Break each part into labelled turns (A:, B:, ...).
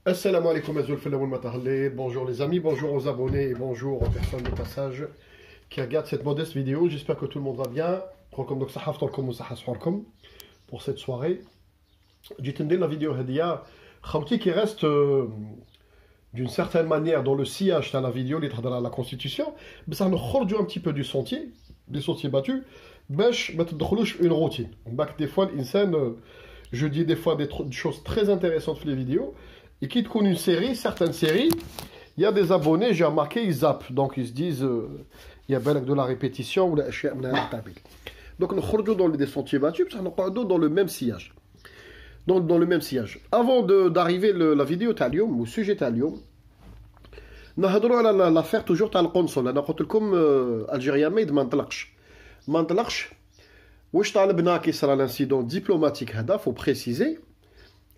A: Assalamu alaikum, bonjour les amis, bonjour aux abonnés et bonjour aux personnes de passage qui regardent cette modeste vidéo. J'espère que tout le monde va bien. Pour cette soirée. J'ai la vidéo Hadia, qui reste d'une certaine manière dans le sillage de la vidéo, la Constitution, mais ça nous sort un petit peu du sentier, des sentiers battus, باش ما تدخلوش une routine. Des fois, je dis des fois des choses très intéressantes sur les vidéos. Et qui te une série, certaines séries, il y a des abonnés, j'ai remarqué, ils zappent. Donc ils se disent, il y a de la répétition ou la donc nous sortons dans des sentiers battus, parce qu'on parle dans le même sillage. Donc dans le même sillage. Avant d'arriver la vidéo Talium, ou sujet Talium, nous avons l'affaire toujours à la console. Nous avons comme Algérien, mais il ne mantelaksh. Wesh talibna qui sera l'incident diplomatique, il faut préciser.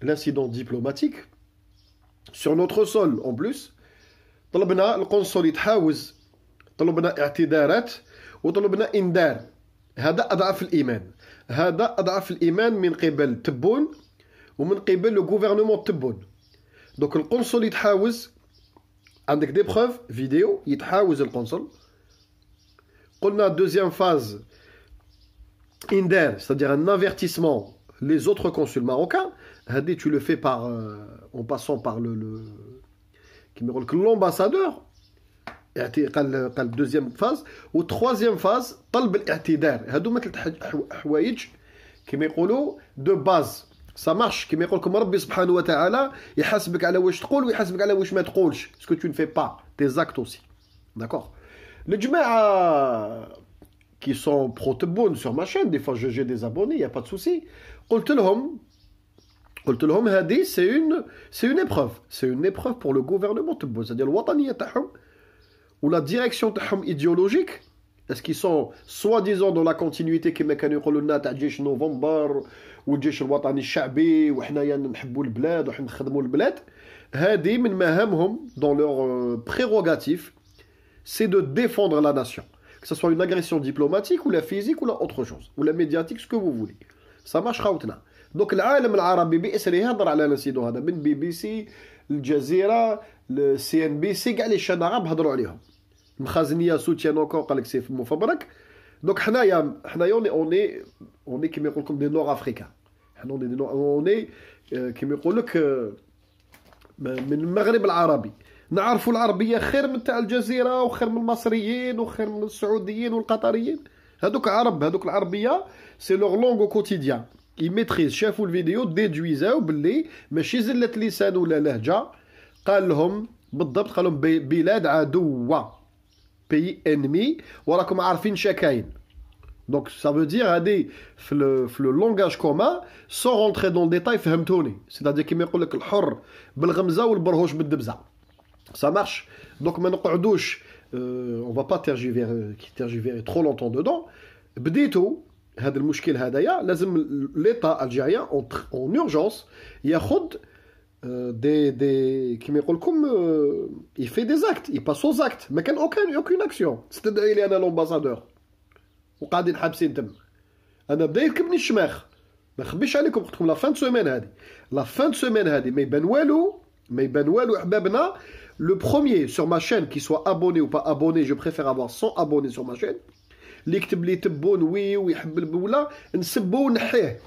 A: L'incident diplomatique. Sur notre sol en plus طلبنا القنصل يتحاوز طلبنا اعتذارات وطلبنا انذار هذا اضعف الايمان من قبل تبون ومن قبل لو غوفرنمون تبون دونك القنصل يتحاوز عندك دي بروف فيديو يتحاوز القنصل قلنا دوزيام فاز انذار c'est-à-dire un avertissement les autres consuls marocains Hadi, tu le fais en passant par l'ambassadeur. La deuxième phase. Ou troisième phase, طلب الاعتذار. هادو ما ثلاث حوايج كما يقولوا de base. Ça marche كما يقول لكم ربي سبحانه وتعالى يحاسبك على واش تقول ويحاسبك على واش ما تقولش. Ce que tu ne fais pas, tes actes aussi. D'accord? Les جماعة qui sont pro-tebboune sur ma chaîne, des fois j'ai des abonnés, il n'y a pas de souci. قلت لهم هذه c'est une épreuve. C'est une épreuve pour le gouvernement تبون. C'est-à-dire الوطنية تاعهم ou la direction تاعهم idéologique. Est-ce qu'ils sont soi-disant dans la continuité كما كانوا يقولوا لنا تاع جيش نوفمبر والجيش الوطني الشعبي وحنايا نحبوا البلاد وحنا نخدموا البلاد. هذه من مهامهم dans leur prérogative, c'est de défendre la nation. Que ce soit une agression diplomatique ou la physique ou la autre chose ou la médiatique, ce que vous voulez. Ça marche خاوتنا. Donc العالم العربي باسره يهضر على الانسيدون هذا من بي بي سي الجزيره السي ان بي سي كاع لي شان عرب هضروا عليهم المخازنيه سوتيان اوكور قال لك سيف مفبرك دونك حنايا اوني كيما يقول لكم دي نور افريكان حنا اوني كيما يقول لك من المغرب العربي نعرفوا العربيه خير من تاع الجزيره وخير من المصريين وخير من السعوديين والقطريين هذوك عرب هذوك العربيه سي لور لونغ او كوتيديان يميتريز شافوا الفيديو ديدويزاو باللي ماشي زلة لسان ولا لهجه قال لهم بالضبط قال لهم بلاد عدوه بي انمي وراكم عارفين شكاين دونك سا فو دير هادي في لو لونغاج كومان سون رونتري دون ديتاي فهمتوني سيتادير كيما يقول لك الحر بالغمزه والبرهوش بالدبزه سا مارش دونك ما نقعدوش اون فا با تيرجيفيري ترو لونتون دودون بديتو هذا المشكل هذايا لازم ليطا الجيريان اون اورجونس ياخذ دي كيما يقول لكم يفي دي زاكت يباس او زاكت ما كان اوكين اكسيون استدعي لي انا لومباسادور وقاعدين حابسين تم انا بدا يركبني الشماخ ما نخبيش عليكم قلت لكم لا فان دو سيمين هذه ما يبان والو احبابنا لو بروميير سور ما شين كي سوا ابوني ou pas abonné je préfère avoir 100 abonnés sur ma chaîne اللي يكتب لي تبون وي ويحب البوله نسبو ونحيه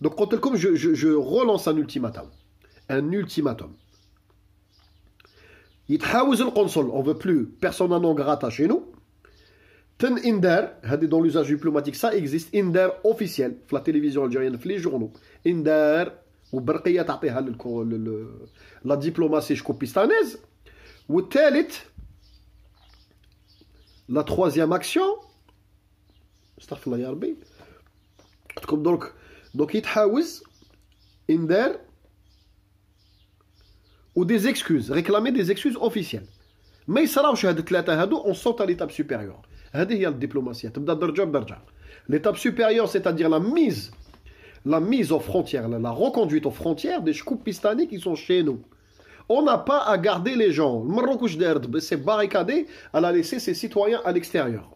A: دونك قلت لكم جو رولونس ان ultimatum يتحاوز القنصل اون فو بلو بيرسونا نون غراتا شي نو تن اندار هذه دون لوزاج دبلوماتيك سا اكزيست اندار اوفيسيال في لا تيليفزيون الجيريان في لي جورنو اندار وبرقيه تعطيها لا دبلوماسي شكوبيستانيز والثالث لا تروازيام اكسيون استغفر الله يا ربي قلت لكم دونك يتحاوز انذار و دي زيكسكوز ريكلامي دي زيكسكوز اوفيسيال ما يصراوش هاد الثلاثه هادو اون سوط ليتاب سوبيريور هذه هي الدبلوماسيه تبدا درجه بدرجه ليتاب سوبيريور سيتادير la mise aux frontières la reconduite aux frontières des chkoupistanais qui sont chez nous. On n'a pas à garder les gens. Le Maroc s'est barricadé, elle a laissé ses citoyens à l'extérieur.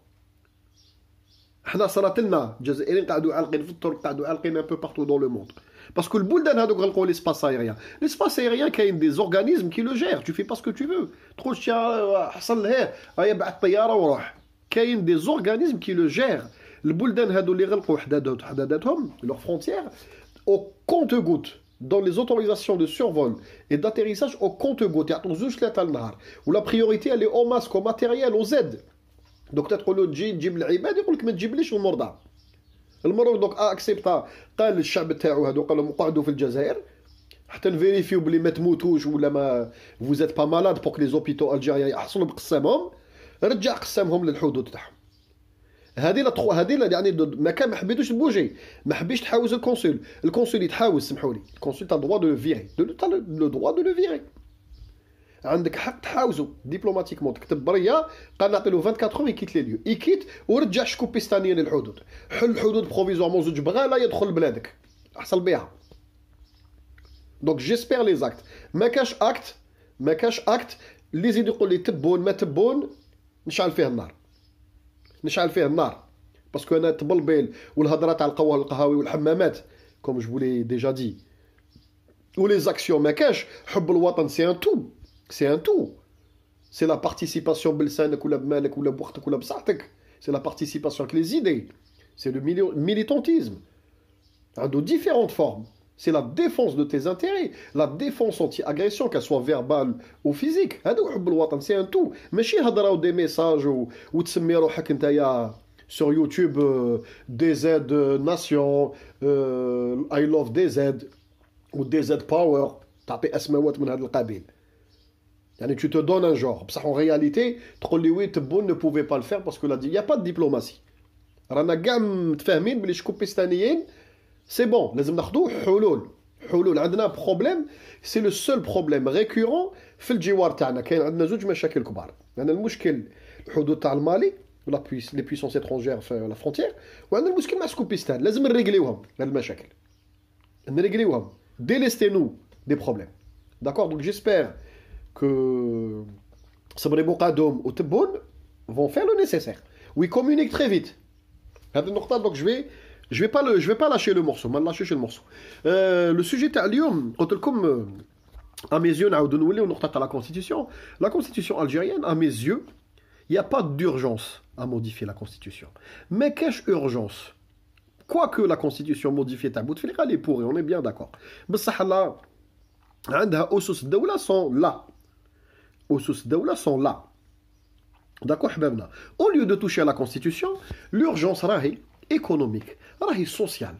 A: حنا صارت لنا الجزائريين قاعدوا عالقين في الطرق قاعدوا عالقين un peu partout dans le monde. Parce que le buldan هذوك غنلقاو l'espace aérien. L'espace aérien كاين des organismes qui le gèrent. Tu fais pas ce que tu veux. تدخل شي حصل لهيه هيا بعد الطياره وروح. كاين des organismes qui le gèrent. البلدان هادو اللي غلقوا حداداتهم leurs frontières au compte-gouttes dans les autorisations de survol et d'atterrissage au compte-gouttes. يعطوا زوج ثلاثه النهار. ولا priorité elle est au masque, au matériel, aux aides. Donc تقول له تجي تجيب العباد يقول لك ما تجيبليش المرضى. المروك دوك اكسبتا قال للشعب تاعو هادو قال لهم قعدوا في الجزائر حتى نفيريفيو بلي ما تموتوش ولا ما فوزيت با مالاد بوك لي زوبيتو الجيريان يحصلوا بقسامهم رجع قسامهم للحدود تاعهم. هذه لا يعني ما كان ما حبيتوش تبوجي ما حبيش تحاوز الكونسول يتحاوز سمحوا لي الكونسول تاع الدروا دو لو فيري لو دروا دو لو فيري عندك حق تحاوزو دبلوماتيكمون تكتب بريه قال نعطي له 24 يكيت لي ليو يكيت ورجع شكوبيستانيا للحدود حل الحدود بروفيزوارمون زوج بغاله يدخل لبلادك احصل بها. دونك جيسبير لي زاكت ما كاش اكت اللي يزيد يقول لي تبون ما تبون نشعل فيه النار باسكو انا تبلبيل والهضره تاع القهاوي والحمامات كوم جو لي ديجا دي ولي زاكسيون ما كاش حب الوطن سي ان تو. C'est un tout. C'est la participation بلسانك ولا بمالك ولا بوقتك ولا بصحتك. C'est la participation avec les idées. C'est le militantisme. De différentes formes. C'est la défense de tes intérêts. La défense anti-agression, qu'elle soit verbale ou physique. C'est un tout. ماشي هضره des messages وتسمي روحك نتايا sur YouTube DZ Nation I love DZ ou DZ Power. تعطي اسماوات من هذا القبيل. يعني tu te donnes un genre. بصح en réalité تقول لي وي تبون ne pouvait pas le faire parce que là il y a pas de diplomatie. رانا كاع متفاهمين بلي شكوبيستانيين سي بون لازم ناخذوا حلول. عندنا بروبليم سي لو سول بروبليم ريكورون في الجوار تاعنا. كاين عندنا زوج مشاكل كبار. عندنا المشكل الحدود تاع المالي ولا لي بويسونس étrangères في لا فرونتيير وعندنا المشكل مع شكوبيستان. لازم نريغليوهم هاد المشاكل نريغليوهم ديليستي دي بروبليم. داكور دونك جيسبر que Sabri Boukadoum ou Tebboune vont faire le nécessaire. Oui, ils communiquent très vite. Donc je vais pas lâcher le morceau. Le sujet comme à mes yeux, la Constitution algérienne, à mes yeux, il n'y a pas d'urgence à modifier la Constitution. Mais qu'est-ce urgence? Quoique la Constitution modifiée ta bout de fil, elle est pourrie, on est bien d'accord. Mais ça là, عندها أسس الدولة sont là. أسس الدولة sont là. D'accord, حبابنا. Au lieu de toucher à la Constitution, l'urgence راهي économique, راهي sociale.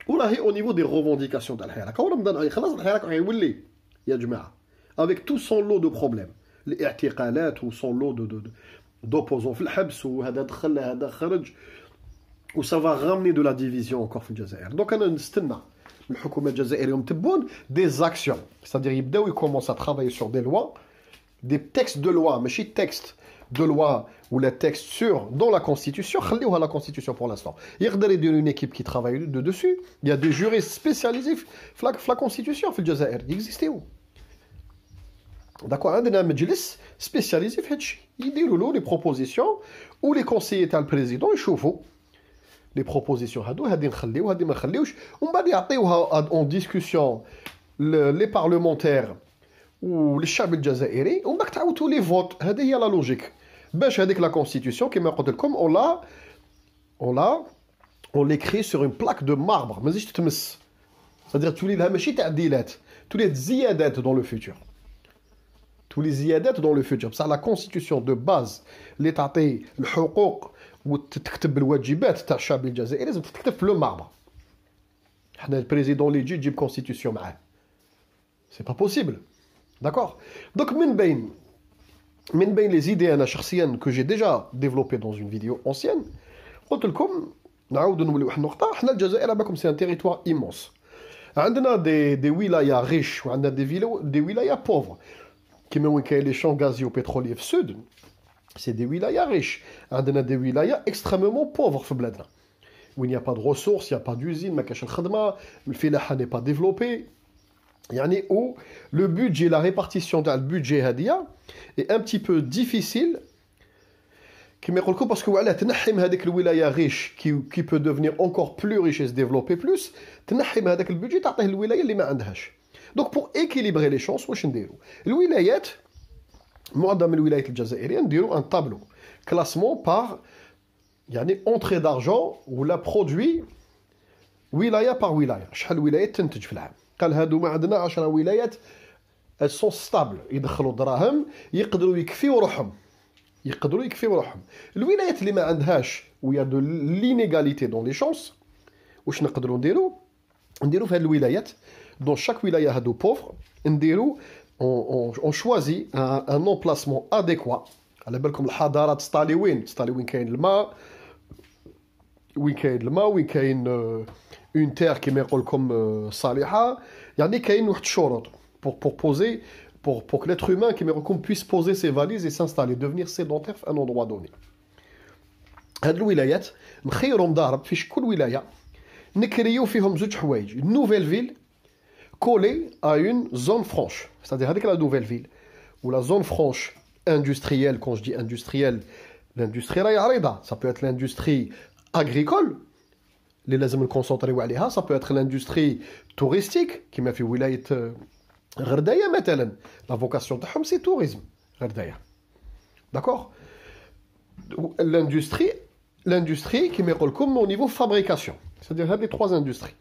A: وراهي au niveau des revendications تاع الحياة. كون رمضان خلاص الحياة راهي يولي يا جماعة. Avec tout son lot de problèmes. الاعتقالات و son lot d'opposants في الحبس وهذا دخل هذا خرج. و ça va ramener de la division encore في الجزائر. Donc أنا نستنى. الحكومة الجزائرية تبون des actions, c'est-à-dire ils commencent à travailler sur des lois, des textes de loi, ماشي textes de loi ou les textes sur dans la constitution, خليوها la constitution pour l'instant. يقدر يديروا une équipe qui travaille dessus, il y a des juristes spécialisés في la constitution في الجزائر, يexistent où. D'accord, عندنا مجلس spécialisé في هادشي, يديروا له les propositions ou les conseillers تاع البريزيدون يشوفوا les propositions هادو هادي نخليو هادي ما نخليوش ومن بعد يعطيوها en discussion les parlementaires وللشعب الجزائري ومن بعد تعاودوا لي فوت. هذه هي لا لوجيك باش هذيك لا كونستيتيوشن كما قلت لكم on l'écrit sur une plaque de marbre ما تزيدش تتمس. c'est-à-dire تولي لها ماشي تعديلات تولي زيادات dans le futur. تولي زيادات dans le futur. بصح لا كونستيتيوشن دو باز اللي تعطي الحقوق وتكتب الواجبات تاع الشعب الجزائري لازم تكتب في لو ماربر. حنا البريزيدون اللي يجي يجيب كونستيتيوشن معاه سي با بوسيبل. داكور دونك من بين لي زيدي انا شخصيا كو جي ديجا ديفلوبي دون اون فيديو اونسيان قلت لكم نعاودوا نوليو واحد النقطه. حنا الجزائر باكم سي ان تيريتوار ايمونس. عندنا دي ولايا ريش وعندنا دي ولايا بوفر كيما وين كاين لي شون غازيو بتروليي في السود. C'est des wilayas riches. عندنا des wilayas extrêmement pauvres في بلادنا. Où il n'y a pas de ressources, il n'y a pas d'usine, ما كاش الخدمة, الفلاحة n'est pas développée. يعني où le budget, la répartition تاع البودجي هذيا est un petit peu difficile كيما يقول لكم باسكو علاه تنحي من هذيك الولايه غيش كي بو ديفنير اونكور بلو ريش et se développer بلوس، تنحي من هذاك البودجي تعطيه الولايه اللي ما عندهاش. دونك بور ايكيليبري لي شونس واش نديرو؟ الولايات معظم الولايات الجزائريه نديرو ان طابلو كلاسمون بار يعني اونتري دارجون ولا برودوي ولايه بار ولايه، شحال ولايات تنتج في العام. قال هادو ما عندنا 10 ولايات سون ستابل يدخلوا دراهم يقدروا يكفيو روحهم، يقدروا يكفيو روحهم. الولايات اللي ما عندهاش ويا دو لينيغاليتي دون لي شونس، واش نقدروا نديرو في هاد الولايات دون شاك ولايه هادو بوفر نديرو اون شوازي ان امبلاسمون اديكوا. على بالكم الحضارات ستالي وين كاين الماء، وين كاين الماء، وين كاين اون تير كيما يقول لكم صالحه، يعني كاين واحد الشروط pour poser pour que l'être humain كيما يقول لكم puisse poser ses valises et s'installer devenir sédentaire في un endroit donné. هاد الولايات نخيرهم ضارب في كل ولايه نكريو فيهم زوج حوايج، نوفيل فيل كولي ا اون زون فرانش، c'est-à-dire هذيك لا نوفيل فيل ولا زون فرانش industrielle. Quand je dis industrielle, l'industrie راهي عريضه، ça peut être l'industrie agricole اللي لازم نكونسونطريو عليها، ça peut être l'industrie touristique كيما في ولايه غردايه مثلا، لا فوكاسيون تاعهم سي توريزم غردايه. داكور. لاندستري كيما يقول لكم او نيفو فابريكاسيون، c'est-à-dire هاد لي 3 اندستري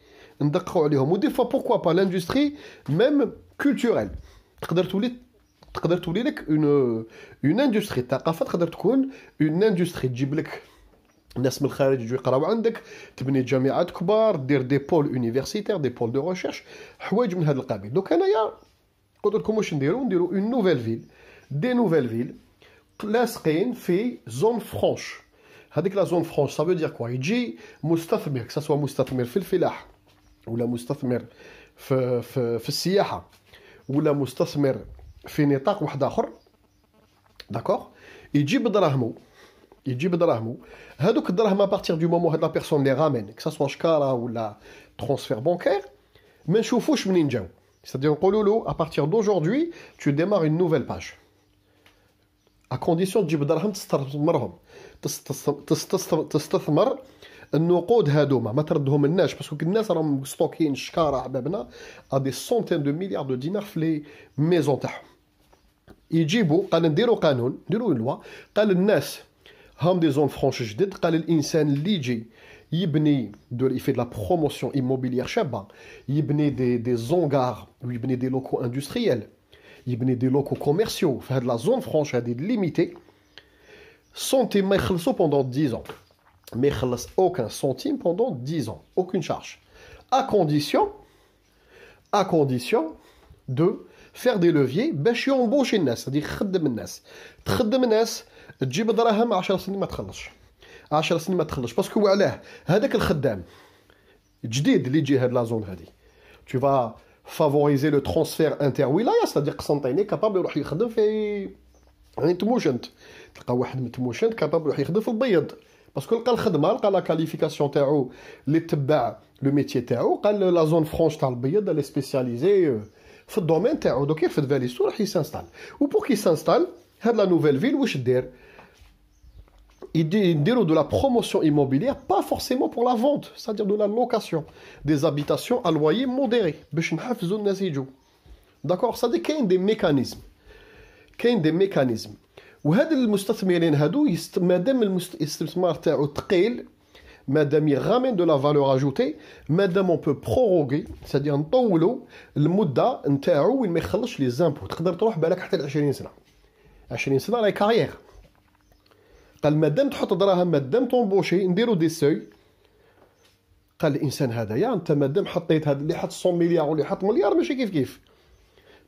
A: ندققوا عليهم. ودي فوا بوركوا با لاندستري ميم كولتوريل، تقدر تولي لك اون اندستري. الثقافه تقدر تكون اون اندستري، تجيب لك الناس من الخارج يجوا يقراو عندك، تبني جامعات كبار، دير دي بول يونيفرسيتير، دي بول دو ريشيرش، حوايج من هذا القبيل. دوك انايا قلت لكم واش نديرو اون نوفيل فيل، دي نوفيل فيل لاصقين في زون فرانش. هذيك لا زون فرانش سافو دير كوا؟ يجي مستثمر، كسوا مستثمر في الفلاحه ولا مستثمر في السياحه ولا مستثمر في نطاق واحد اخر، داكور، يجيب دراهمو هذوك الدراهم ابارتيغ دو مومون هاد لا بيرسون لي غامن كسوا شكاره ولا ترونسفير بانكير ما نشوفوش منين جاو. C'est-à-dire نقولوا له à partir d'aujourd'hui tu démarres une nouvelle page à condition تجيب دراهم تستثمرهم، تستثمر النقود هادوما ما تردهم الناس، باسكو الناس راهم ستوكين الشكاره حبابنا ا دي سونتين دو مليار دو دينار في لي ميزون تاعهم. يجيبوا قال نديروا قانون، نديروا لوا، قال الناس هم دي زون فرانش جدد، قال الانسان اللي يجي يبني يفي دو لا بروموسيون ايموبيليير شابه، يبني دي زونغار ويبني دي لوكو اندستريال، يبني دي لوكو كوميرسيو في هاد لا زون فرانش هادي ليميتي، سنتيم ما يخلصوا بوندون 10 ans، ما يخلص aucun centime pendant 10 ans، aucune charge, à condition de faire des leviers باش ينبوشي الناس، c'est-à-dire تخدم الناس تجيب دراهم 10 سنين ما تخلصش، 10 سنين ما تخلصش، باسكو علاه هذاك الخدام جديد اللي يجي هاد لا زون هادي tu vas favoriser le transfert interwilaya، c'est-à-dire قسنطيني كابابل يروح يخدم في يعني تموشنت، تلقى واحد من تموشنت كابابل يروح يخدم في البيض، باسكو لقى الخدمه، لقى لا كاليفيكاسيون تاعو اللي تبع لو ميتيي تاعو، قال لا زون فرانش تاع البيض اللي سبيسياليزي في الدومين تاعو، دوك يرفد فاليسو راح يسانستال. و بور كي سانستال هاد لا نوفيل فيل واش دير؟ يديروا de la promotion immobilière, pas forcément pour la vente, c'est-à-dire de la location, des habitations à loyer modéré, باش نحفزوا الناس يجوا. داكور، c'est-à-dire كاين دي ميكانيزم. وهاد المستثمرين هادو مادام الاستثمار تاعو ثقيل، مادام يغامن دو لا فالور اجوتي، مادام اون بو بروغي، c'est-à-dire نطولوا المده نتاعو وين ما يخلصش لي زامبو، تقدر تروح بالك حتى ل 20 سنه. 20 سنه راهي كارير. قال مادام تحط دراهم، مادام تنبوشي، نديرو دي سوي. قال الانسان هذايا انت مادام حطيت هذا اللي حط 100 مليار واللي حط مليار ماشي كيف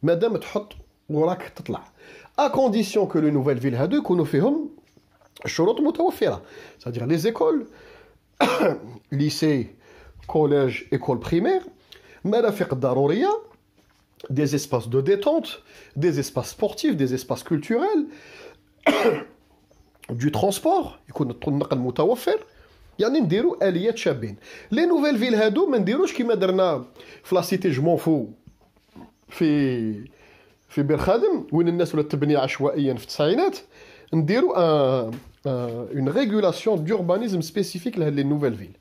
A: مادام تحط وراك تطلع، ا كونديسيون كو لو نوفيل فيل هادو يكونوا فيهم الشروط متوفره، c'est-à-dire لي زيكول ليسي كوليج ايكول بريمير، مرافق ضروريه، des espaces de détente, des espaces sportifs, des espaces culturels, du transport يكون النقل متوفر، يعني نديروا اليات شابين. لي نوفيل فيل هادو ما نديروش كيما درنا في لا سيتي جمونفو في بير خادم وين الناس ولات تبني عشوائيا في التسعينات، نديروا une régulation d'urbanisme spécifique لهاد les nouvelles villes.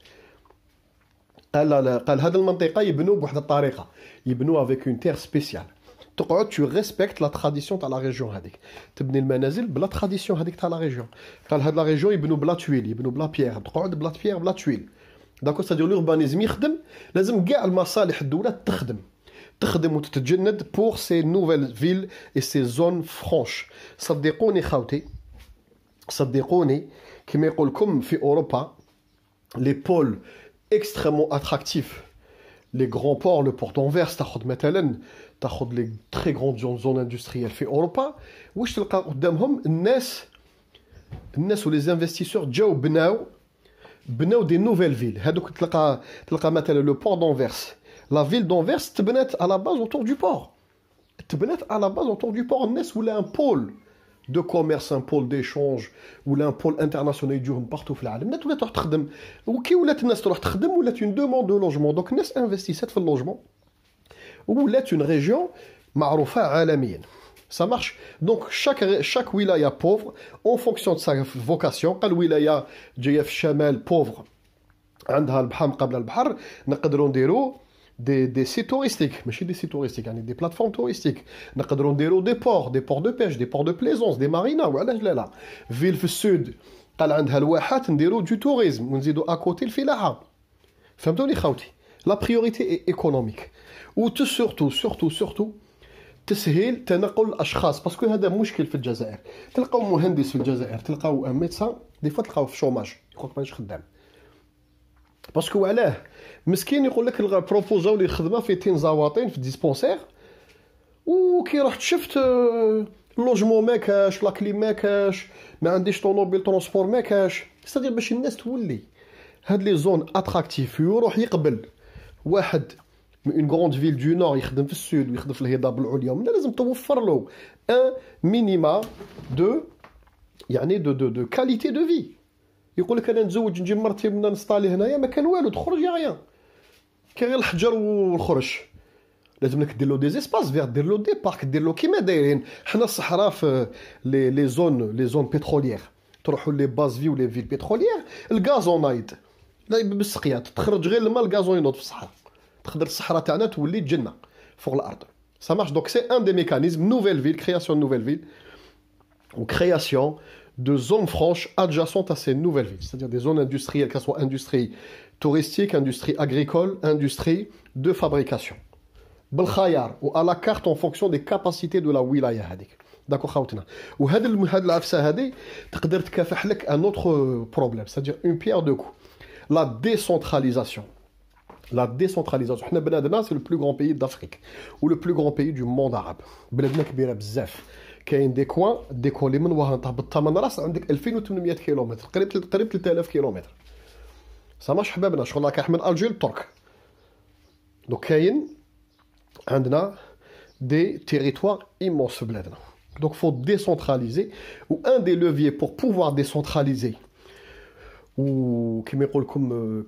A: قال هاد المنطقة يبنوا بواحد الطريقة، يبنوا avec une terre spéciale. تقعد tu respectes la tradition تاع la région هذيك، تبني المنازل بلا tradition هذيك تاع la région. قال هاد la région يبنوا بلا تويل، يبنوا بلا بيير، تقعد بلا بيير بلا تويل. داكو سادير l'urbanisme يخدم، لازم كاع المصالح الدولة تخدم وتتجند pour ces nouvelles villes et ces zones franches. صدقوني خاوتي، صدقوني كما يقول لكم في أوروبا les pôles extrêmement attractifs, les grands ports, le port d'Anvers تاخذ مثلا، تاخذ les très grandes zones industrielles في أوروبا، واش تلقى قدامهم الناس ولي انفستيسور جاو بناو دي نوفيل فيل. هذوك تلقى مثلا لو بور دانفيرس، لا فيل دانفيرس تبنات على باز اوتور دو بور، تبنات على باز اوتور دو بور. الناس ولا ان بول دو كوميرس، ان بول ديشونج، ولا ان بول انترناسيونال يجوهم بارتو في العالم. الناس ولات تروح تخدم، وكي ولات الناس تروح تخدم ولات اون دوموند دو لوجمون، دونك الناس انفستيسات في اللوجمون، ولات اون ريجيون معروفه عالميا. Ça marche. Donc chaque wilaya pauvre, en fonction de sa vocation, قال ولاية جاية في الشمال pauvre عندها البحر مقابل البحر، نقدروا نديروا des sites touristiques، ماشي des sites touristiques يعني des plateformes touristiques، نقدروا نديروا des ports de pêche، des ports de plaisance، des marinas، وعلاش لا. فيل في السود قال عندها الواحات نديروا du tourisme ونزيدوا اكوتي الفلاحة. فهمتوني خاوتي؟ لا بريوريتي اي ايكونوميك، و سورتو تسهيل تنقل الاشخاص، باسكو هذا مشكل في الجزائر. تلقاو مهندس في الجزائر، تلقاو ميدسان دي فوا تلقاو في شوماج، يقولك مانيش خدام. باسكو علاه مسكين يقول لك بروبوزاو لي خدمه في تين زواطين في ديسبونسير، وكي رحت شفت اللوجمون ما كاش، لا كليم ما كاش، ما عنديش طونوبيل ترونسبور ما كاش. ستادير باش الناس تولي هاد لي زون اتراكتيف يروح يقبل واحد une grande ville du nord يخدم في السود ويخدم في الهضاب العليا، من لازم توفر له ان مينيما دو يعني دو كاليتي دو في. يقول لك انا نتزوج نجيب مرتي بدنا نسطالي هنايا، ما كان والو، تخرج يا غيان، كاين غير الحجر والخرج. لازم لك دير له دي زيسباس فير، دير له دي بارك، دير له كيما دايرين حنا الصحراء في لي زون بتروليير. تروحوا لي باز في ولي فيل بتروليير، الغازونايد لا بالسقيات تخرج غير الماء، الغازون ينوض في الصحراء، تقدر الصحراء تاعنا تولي جنه فوق الارض. Ça marche. Donc c'est un des mécanismes, nouvelle ville, création de nouvelles villes, ou création de zones franches adjacentes à ces nouvelles villes, c'est-à-dire des zones industrielles, qu'elles soient industrie touristique, industrie agricole, industrie de fabrication. بالخيار ou à la carte en fonction des capacités de la wilaya هذيك. داكو خاوتنا. وهذا العفسه هذه تقدر تكافح لك un autre problème, c'est-à-dire une pierre deux coups. La décentralisation. La décentralisation. حنا بلادنا c'est le plus grand pays d'Afrique ou le plus grand pays du monde arabe. بلادنا كبيره بزاف. كاين دي كوان اللي من وهران تهبط من راس عندك 2800 كيلومتر، قريب 3000 كيلومتر. ساماش حبابنا شغل راك من الجير للترك. دونك كاين عندنا des territoires immenses في بلادنا. Donc faut décentraliser, ou un des leviers pour pouvoir décentraliser ou كما يقول لكم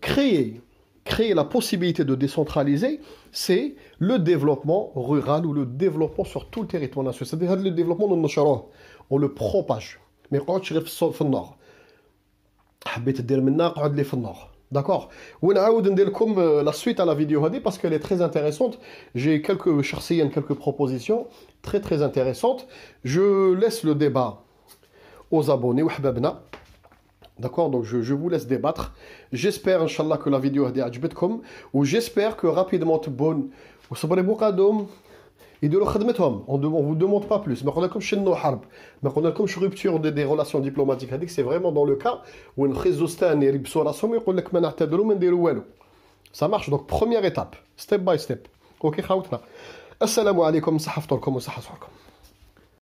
A: créer la possibilité de décentraliser, c'est le développement rural ou le développement sur tout le territoire national. C'est-à-dire le développement on le propage. Mais quand tu restes في النور حبيت دير منا قعد لي في النور. D'accord. ونعاود ندير لكم la suite à la vidéo هذه parce qu'elle est très intéressante. J'ai quelques propositions très intéressantes. Je laisse le débat aux abonnés وحبابنا. D'accord, donc je vous laisse débattre. J'espère, Inch'Allah, que la vidéo a عجبتكم, ou j'espère que rapidement تبون وصبري بوقادهم يديروا خدمتهم. On vous demande pas plus. ما قلنا لكمش شنو حرب، ما قلنا لكمش rupture des relations diplomatiques. هذيك c'est vraiment dans le cas où الخزوستان يلبسوا راسهم ويقول لك ما نعتذروا ما نديروا والو. Ça marche. Donc première étape, step by step. OK خاوتنا. السلام عليكم، صحة فطوركم وصحة صحتكم.